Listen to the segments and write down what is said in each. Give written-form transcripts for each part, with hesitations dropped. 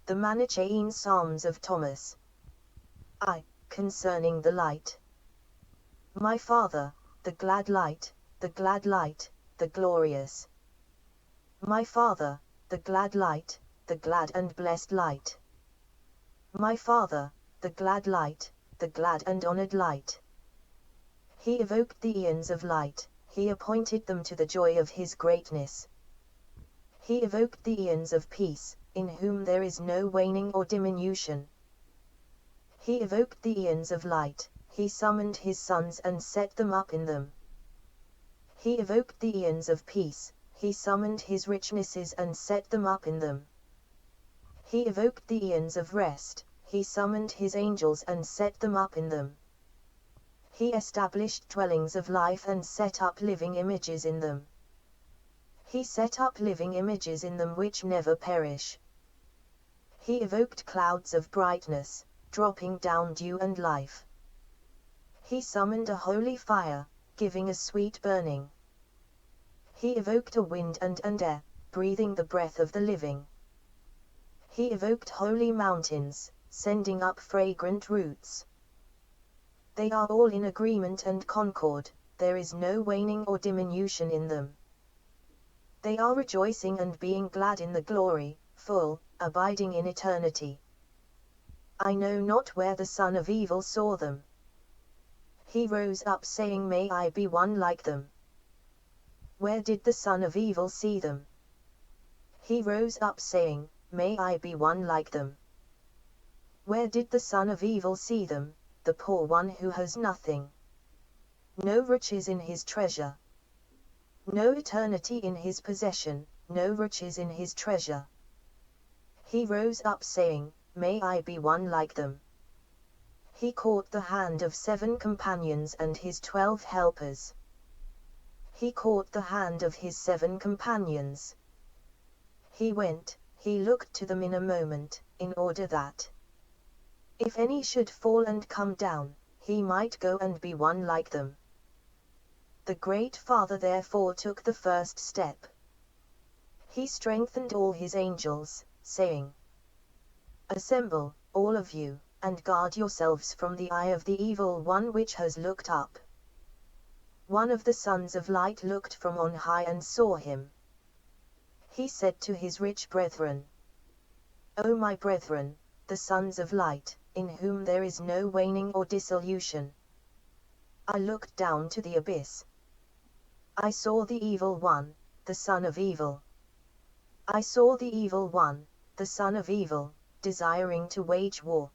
The Manichaean Psalms of Thomas. I. Concerning the light. My Father, the glad light, the glad light, the glorious. My Father, the glad light, the glad and blessed light. My Father, the glad light, the glad and honored light. He evoked the eons of light, he appointed them to the joy of his greatness. He evoked the eons of peace, in whom there is no waning or diminution. He evoked the eons of light, he summoned his sons and set them up in them. He evoked the eons of peace, he summoned his richnesses and set them up in them. He evoked the eons of rest, he summoned his angels and set them up in them. He established dwellings of life and set up living images in them. He set up living images in them which never perish. He evoked clouds of brightness, dropping down dew and life. He summoned a holy fire, giving a sweet burning. He evoked a wind and air, breathing the breath of the living. He evoked holy mountains, sending up fragrant roots. They are all in agreement and concord, there is no waning or diminution in them. They are rejoicing and being glad in the glory, full, abiding in eternity. I know not where the son of evil saw them. He rose up saying, may I be one like them. Where did the son of evil see them? He rose up saying, may I be one like them. Where did the son of evil see them, the poor one who has nothing? No riches in his treasure. No eternity in his possession, no riches in his treasure. He rose up saying, may I be one like them. He caught the hand of 7 companions and his 12 helpers. He caught the hand of his 7 companions. He went, he looked to them in a moment, in order that, if any should fall and come down, he might go and be one like them. The great Father therefore took the first step. He strengthened all his angels, saying, assemble, all of you, and guard yourselves from the eye of the evil one which has looked up. One of the sons of light looked from on high and saw him. He said to his rich brethren, O my brethren, the sons of light, in whom there is no waning or dissolution. I looked down to the abyss. I saw the evil one, the son of evil. I saw the evil one, the son of evil, desiring to wage war.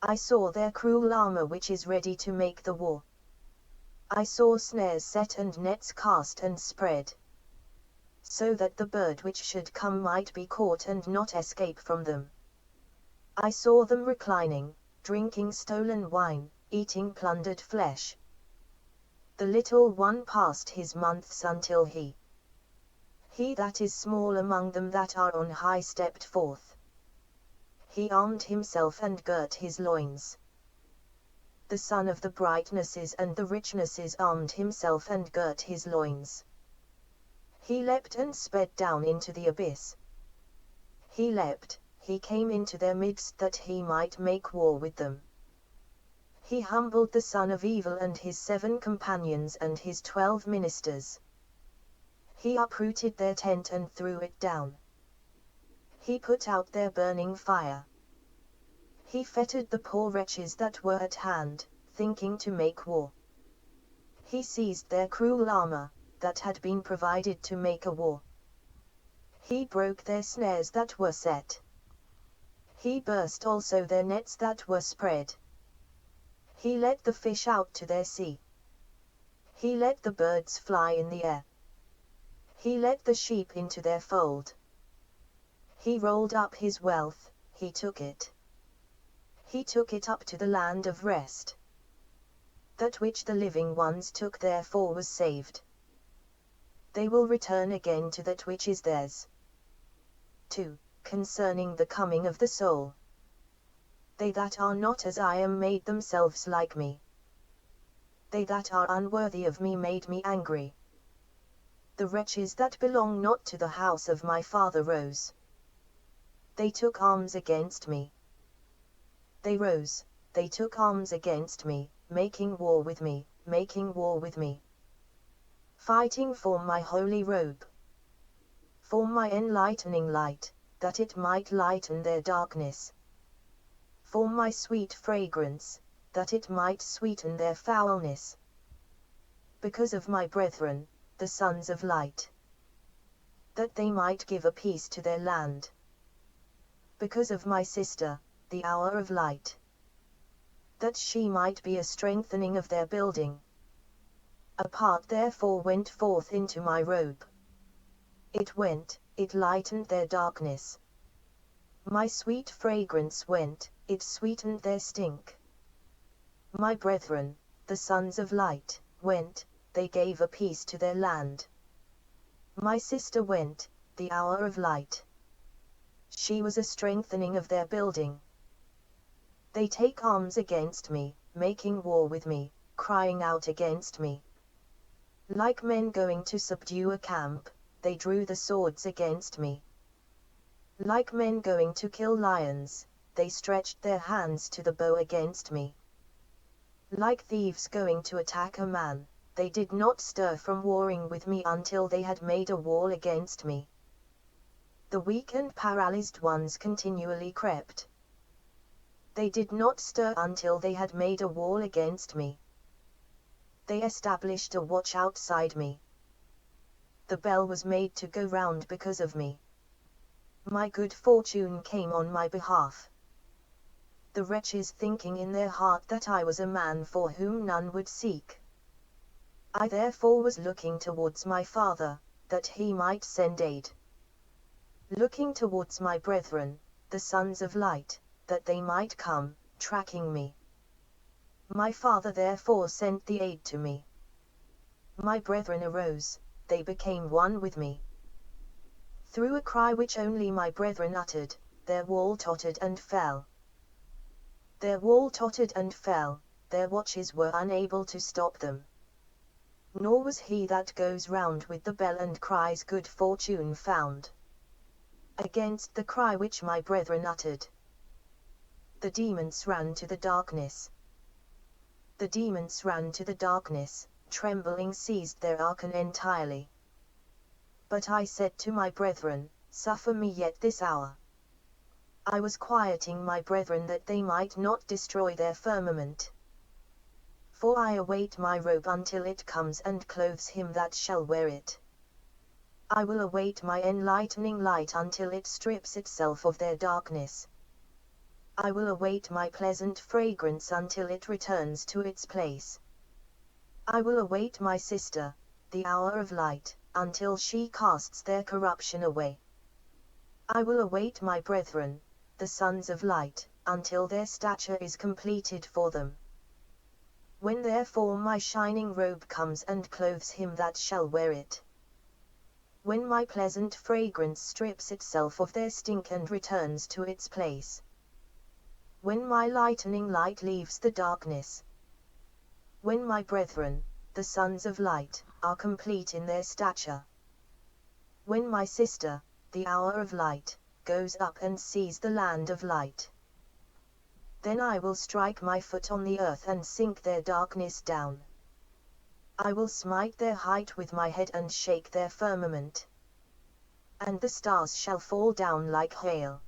I saw their cruel armor which is ready to make the war. I saw snares set and nets cast and spread, so that the bird which should come might be caught and not escape from them. I saw them reclining, drinking stolen wine, eating plundered flesh. The little one passed his months until he that is small among them that are on high stepped forth. He armed himself and girt his loins. The son of the brightnesses and the richnesses armed himself and girt his loins. He leapt and sped down into the abyss. He leapt, he came into their midst that he might make war with them. He humbled the son of evil and his 7 companions and his 12 ministers. He uprooted their tent and threw it down. He put out their burning fire. He fettered the poor wretches that were at hand, thinking to make war. He seized their cruel armor, that had been provided to make a war. He broke their snares that were set. He burst also their nets that were spread. He let the fish out to their sea. He let the birds fly in the air. He let the sheep into their fold. He rolled up his wealth, he took it. He took it up to the land of rest. That which the living ones took therefore was saved. They will return again to that which is theirs. 2. Concerning the coming of the soul. They that are not as I am made themselves like me. They that are unworthy of me made me angry. The wretches that belong not to the house of my Father rose. They took arms against me. They rose, they took arms against me, making war with me, making war with me. Fighting for my holy robe, for my enlightening light, that it might lighten their darkness, for my sweet fragrance, that it might sweeten their foulness. Because of my brethren, the sons of light, that they might give a peace to their land. Because of my sister, the hour of light, that she might be a strengthening of their building. A part therefore went forth into my robe. It went, it lightened their darkness. My sweet fragrance went, it sweetened their stink. My brethren, the sons of light, went, they gave a peace to their land. My sister went, the hour of light. She was a strengthening of their building. They take arms against me, making war with me, crying out against me. Like men going to subdue a camp, they drew the swords against me. Like men going to kill lions, they stretched their hands to the bow against me. Like thieves going to attack a man, they did not stir from warring with me until they had made a wall against me. The weak and paralyzed ones continually crept. They did not stir until they had made a wall against me. They established a watch outside me. The bell was made to go round because of me. My good fortune came on my behalf. The wretches thinking in their heart that I was a man for whom none would seek. I therefore was looking towards my Father, that he might send aid. Looking towards my brethren, the sons of light, that they might come, tracking me. My Father therefore sent the aid to me. My brethren arose, they became one with me. Through a cry which only my brethren uttered, their wall tottered and fell. Their wall tottered and fell, their watches were unable to stop them. Nor was he that goes round with the bell and cries good fortune found. Against the cry which my brethren uttered, the demons ran to the darkness. The demons ran to the darkness, trembling seized their archon entirely. But I said to my brethren, suffer me yet this hour. I was quieting my brethren that they might not destroy their firmament. For I await my robe until it comes and clothes him that shall wear it. I will await my enlightening light until it strips itself of their darkness. I will await my pleasant fragrance until it returns to its place. I will await my sister, the hour of light, until she casts their corruption away. I will await my brethren, the sons of light, until their stature is completed for them. When therefore my shining robe comes and clothes him that shall wear it. When my pleasant fragrance strips itself of their stink and returns to its place. When my lightening light leaves the darkness. When my brethren, the sons of light, are complete in their stature. When my sister, the hour of light, goes up and sees the land of light. Then I will strike my foot on the earth and sink their darkness down. I will smite their height with my head and shake their firmament. And the stars shall fall down like hail.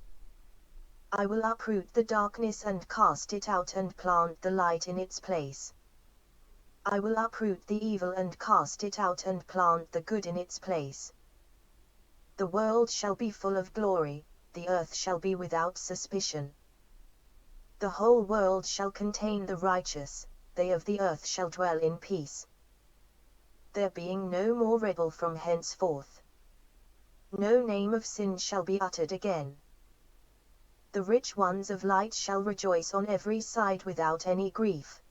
I will uproot the darkness and cast it out and plant the light in its place. I will uproot the evil and cast it out and plant the good in its place. The world shall be full of glory, the earth shall be without suspicion. The whole world shall contain the righteous, they of the earth shall dwell in peace. There being no more rebel from henceforth. No name of sin shall be uttered again. The rich ones of light shall rejoice on every side without any grief.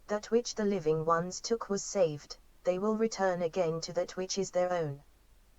That which the living ones took was saved, they will return again to that which is their own.